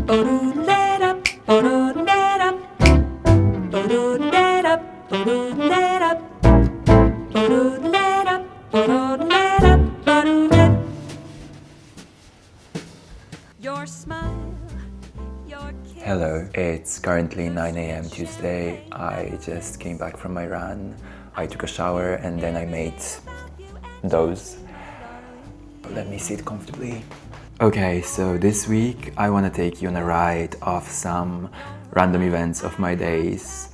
Your smile, your kiss. Hello, it's currently 9 a.m. Tuesday. I just came back from my run. I took a shower and then I made those. Let me sit comfortably. Okay, so this week I want to take you on a ride of some random events of my days.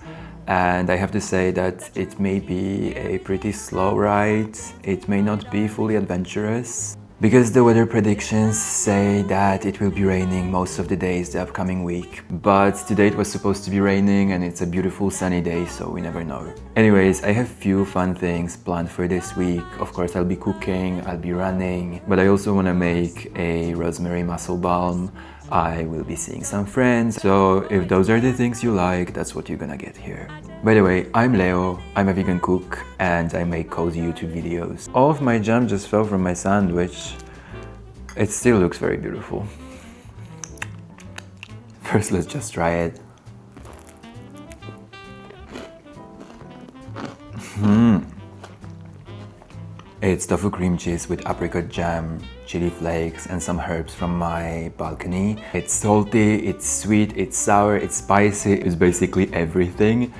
And I have to say that it may be a pretty slow ride. It may not be fully adventurous, because the weather predictions say that it will be raining most of the days the upcoming week. But today it was supposed to be raining and it's a beautiful sunny day, so we never know. Anyways, I have few fun things planned for this week. Of course, I'll be cooking, I'll be running, but I also want to make a rosemary muscle balm. I will be seeing some friends, so if those are the things you like, that's what you're gonna get here. By the way, I'm Leo, I'm a vegan cook, and I make cozy YouTube videos. All of my jam just fell from my sandwich. It still looks very beautiful. First, let's just try it. It's tofu cream cheese with apricot jam, chili flakes, and some herbs from my balcony. It's salty, it's sweet, it's sour, it's spicy, it's basically everything.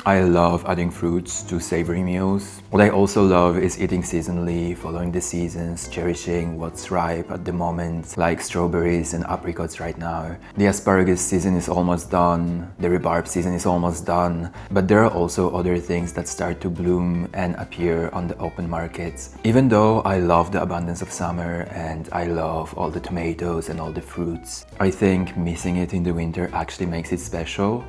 I love adding fruits to savory meals. What I also love is eating seasonally, following the seasons, cherishing what's ripe at the moment, like strawberries and apricots right now. The asparagus season is almost done, the rhubarb season is almost done, but there are also other things that start to bloom and appear on the open markets. Even though I love the abundance of summer and I love all the tomatoes and all the fruits, I think missing it in the winter actually makes it special.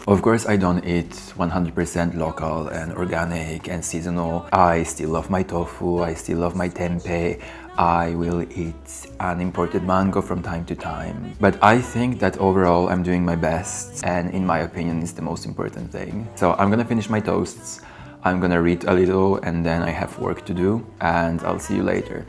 Of course, I don't eat 100% local and organic and seasonal. I still love my tofu, I still love my tempeh. I will eat an imported mango from time to time. But I think that overall I'm doing my best, and in my opinion it's the most important thing. So I'm gonna finish my toasts, I'm gonna read a little, and then I have work to do, and I'll see you later.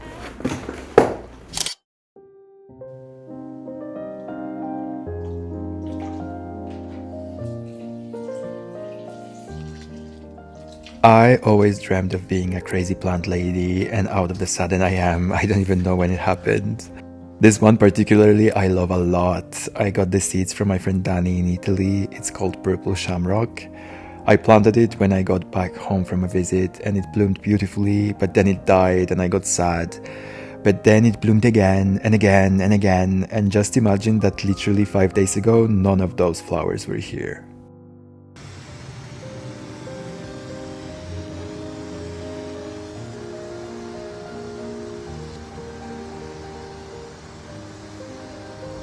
I always dreamt of being a crazy plant lady, and out of the sudden I am. I don't even know when it happened. This one particularly I love a lot. I got the seeds from my friend Danny in Italy. It's called purple shamrock. I planted it when I got back home from a visit and it bloomed beautifully, but then it died and I got sad. But then it bloomed again and again and again, and just imagine that literally 5 days ago none of those flowers were here.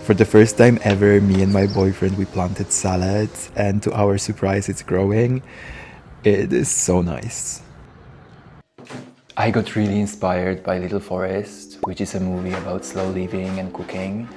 For the first time ever, me and my boyfriend, we planted salad, and to our surprise it's growing. It is so nice. I got really inspired by Little Forest, which is a movie about slow living and cooking.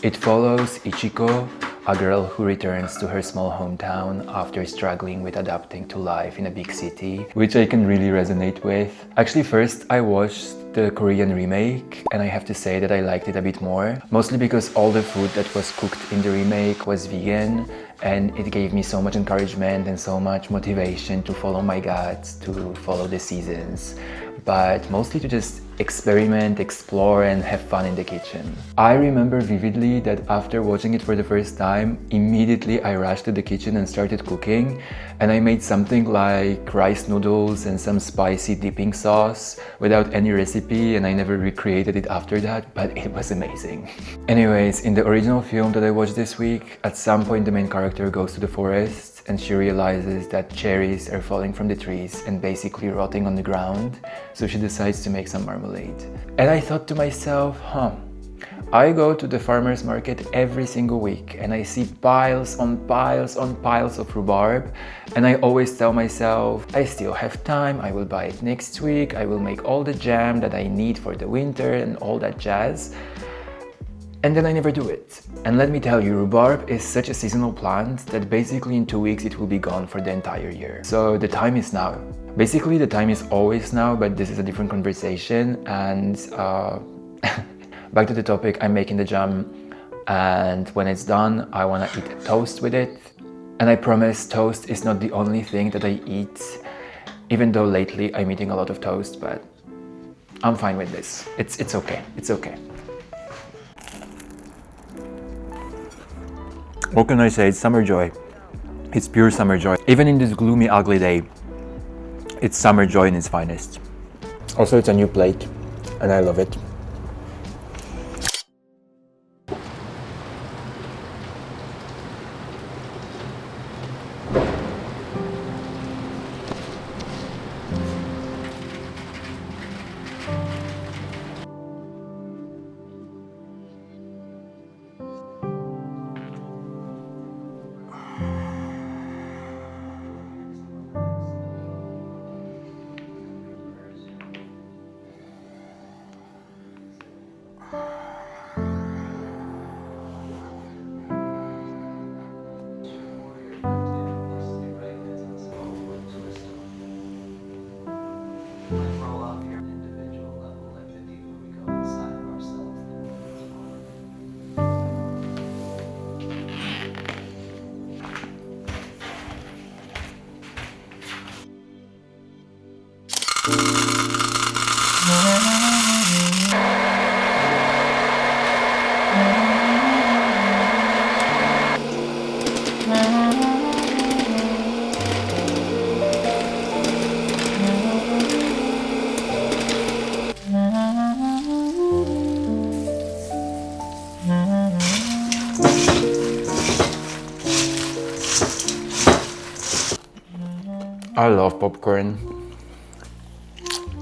It follows Ichiko, a girl who returns to her small hometown after struggling with adapting to life in a big city, which I can really resonate with. Actually, first I watched the Korean remake, and I have to say that I liked it a bit more, mostly because all the food that was cooked in the remake was vegan, and it gave me so much encouragement and so much motivation to follow my gut, to follow the seasons, but mostly to just experiment, explore, and have fun in the kitchen. I remember vividly that after watching it for the first time, immediately I rushed to the kitchen and started cooking, and I made something like rice noodles and some spicy dipping sauce without any recipe, and I never recreated it after that, but it was amazing. Anyways, in the original film that I watched this week, at some point the main character goes to the forest and she realizes that cherries are falling from the trees and basically rotting on the ground, so she decides to make some marmalade. And I thought to myself, I go to the farmer's market every single week and I see piles on piles on piles of rhubarb, and I always tell myself, I still have time, I will buy it next week, I will make all the jam that I need for the winter and all that jazz. And then I never do it. And let me tell you, rhubarb is such a seasonal plant that basically in 2 weeks it will be gone for the entire year. So the time is now. Basically the time is always now, but this is a different conversation, and back to the topic, I'm making the jam, and when it's done, I want to eat a toast with it. And I promise toast is not the only thing that I eat, even though lately I'm eating a lot of toast, but I'm fine with this. It's okay, it's okay. What can I say? It's summer joy. It's pure summer joy. Even in this gloomy, ugly day, it's summer joy in its finest. Also, it's a new plate, and I love it. I love popcorn.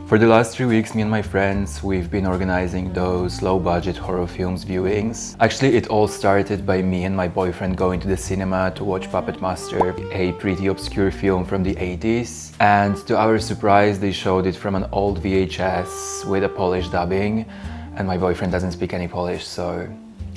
For the last 3 weeks, me and my friends, we've been organizing those low-budget horror films viewings. Actually, it all started by me and my boyfriend going to the cinema to watch Puppet Master, a pretty obscure film from the 80s. And to our surprise, they showed it from an old VHS with a Polish dubbing. And my boyfriend doesn't speak any Polish, so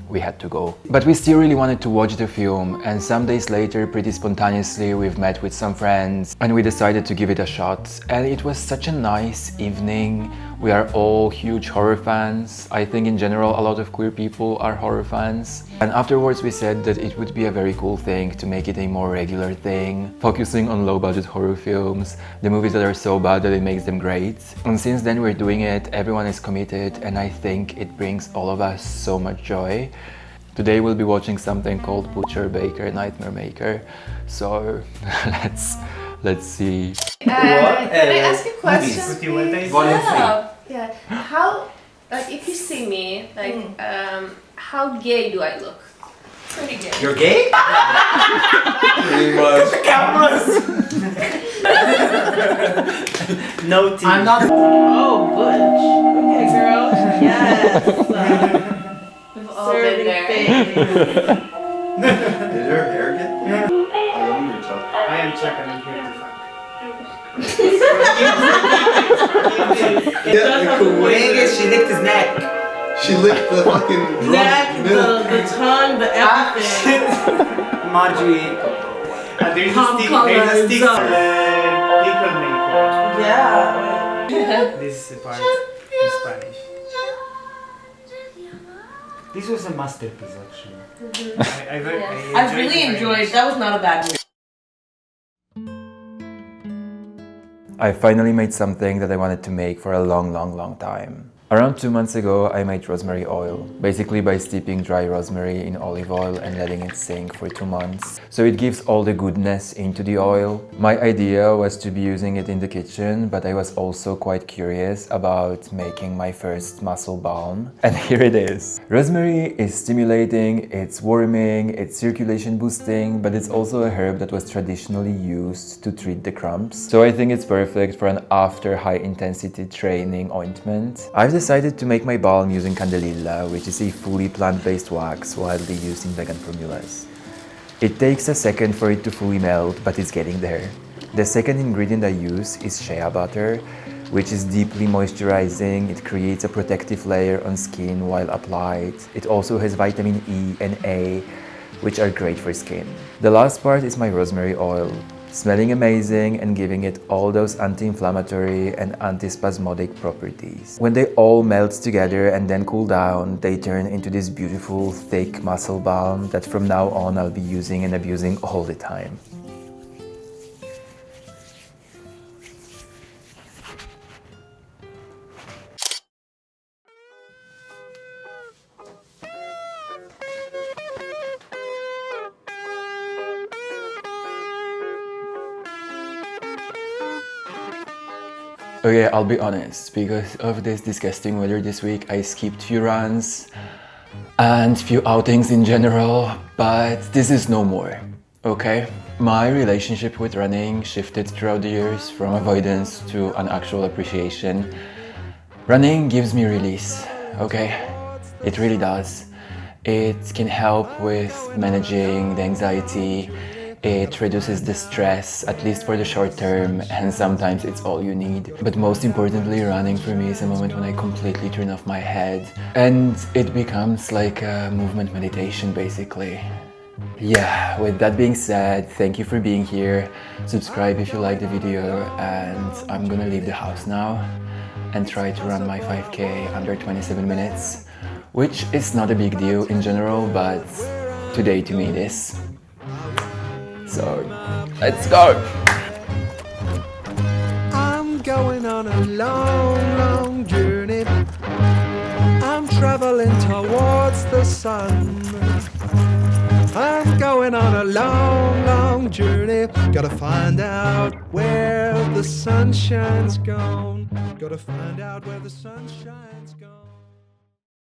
we had to go. But we still really wanted to watch the film, and some days later, pretty spontaneously, we've met with some friends and we decided to give it a shot. And it was such a nice evening. We are all huge horror fans. I think in general a lot of queer people are horror fans. And afterwards we said that it would be a very cool thing to make it a more regular thing, focusing on low-budget horror films, the movies that are so bad that it makes them great. And since then we're doing it, everyone is committed, and I think it brings all of us so much joy. Today we'll be watching something called Butcher, Baker, Nightmare Maker. So let's see. Can I ask a question? Please? Volume Yeah. How, like, if you see me, like, how gay do I look? Pretty gay. You're gay? Pretty much. The cameras! No teeth. I'm not. Oh, butch. Okay, girl. Yes. We've all been there. Did her hair get there? I am Chuck and I'm here to fuck. She licked his neck. She licked the fucking neck, milk. the tongue, the everything. Marjorie. There's Pop a stick. colors. There's a stick. Pickle maker. Yeah. This is the part in Spanish. This was a masterpiece, actually. I really enjoyed. That was not a bad movie. I finally made something that I wanted to make for a long time. Around 2 months ago, I made rosemary oil, basically by steeping dry rosemary in olive oil and letting it sink for 2 months. So it gives all the goodness into the oil. My idea was to be using it in the kitchen, but I was also quite curious about making my first mussel balm. And here it is. Rosemary is stimulating, it's warming, it's circulation boosting, but it's also a herb that was traditionally used to treat the cramps. So I think it's perfect for an after high intensity training ointment. I've decided to make my balm using candelilla, which is a fully plant-based wax widely used in vegan formulas. It takes a second for it to fully melt, but it's getting there. The second ingredient I use is shea butter, which is deeply moisturizing. It creates a protective layer on skin while applied. It also has vitamin E and A, which are great for skin. The last part is my rosemary oil. smelling amazing and giving it all those anti-inflammatory and antispasmodic properties. When they all melt together and then cool down, they turn into this beautiful thick muscle balm that from now on I'll be using and abusing all the time. Okay, I'll be honest, because of this disgusting weather this week, I skipped few runs and few outings in general, but this is no more, okay? My relationship with running shifted throughout the years from avoidance to an actual appreciation. Running gives me release, okay? It really does. It can help with managing the anxiety. It reduces the stress, at least for the short term, and sometimes it's all you need. But most importantly, running for me is a moment when I completely turn off my head and it becomes like a movement meditation, basically. Yeah, with that being said, thank you for being here. Subscribe if you like the video, and I'm gonna leave the house now and try to run my 5K under 27 minutes, which is not a big deal in general, but today to me it is. So, let's go! I'm going on a long, long journey. I'm traveling towards the sun. I'm going on a long, long journey. Gotta find out where the sunshine's gone. Gotta find out where the sunshine's gone.